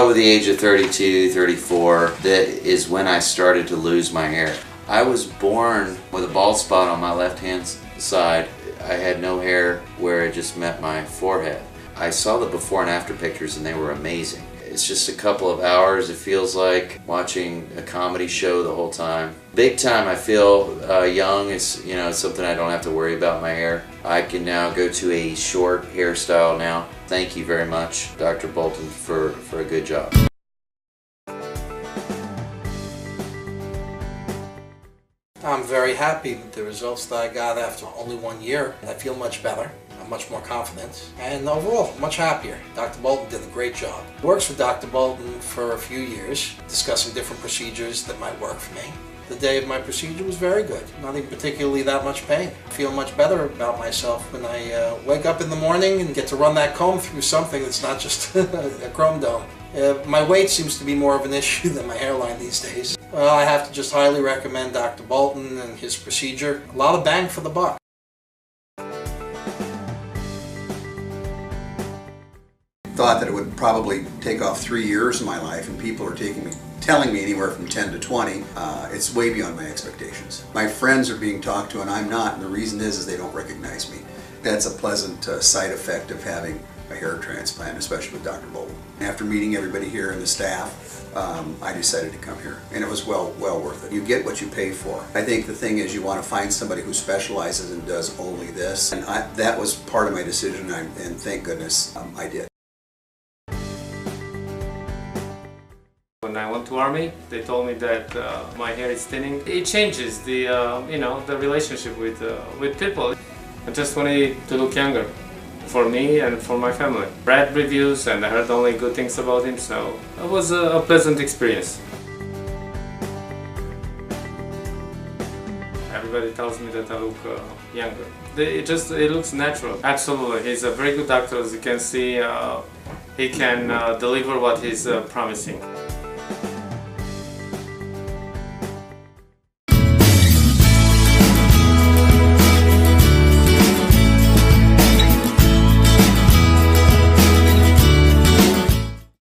Probably the age of 32, 34, that is when I started to lose my hair. I was born with a bald spot on my left-hand side. I had no hair where it just met my forehead. I saw the before and after pictures and they were amazing. It's just a couple of hours, it feels like watching a comedy show the whole time. Big time, I feel young. It's something I don't have to worry about my hair. I can now go to a short hairstyle now. Thank you very much, Dr. Bolton, for a good job. I'm very happy with the results that I got after only 1 year. I feel much better. I'm much more confident, and overall, much happier. Dr. Bolton did a great job. Works for Dr. Bolton for a few years, discussing different procedures that might work for me. The day of my procedure was very good, not even particularly that much pain. I feel much better about myself when I wake up in the morning and get to run that comb through something that's not just a chrome dome. My weight seems to be more of an issue than my hairline these days. Well, I have to just highly recommend Dr. Bolton and his procedure. A lot of bang for the buck. Thought that it would probably take off 3 years of my life, and people are telling me anywhere from 10 to 20. It's way beyond my expectations. My friends are being talked to and I'm not, and the reason is they don't recognize me. That's a pleasant side effect of having a hair transplant, especially with Dr. Bolton. After meeting everybody here and the staff, I decided to come here, and it was well worth it. You get what you pay for. I think the thing is you want to find somebody who specializes and does only this, and that was part of my decision, and thank goodness I did. When I went to Army, they told me that my hair is thinning. It changes the the relationship with people. I just wanted to look younger for me and for my family. Read reviews and I heard only good things about him, so it was a pleasant experience. Everybody tells me that I look younger. It looks natural. Absolutely, he's a very good doctor. As you can see, he can deliver what he's promising.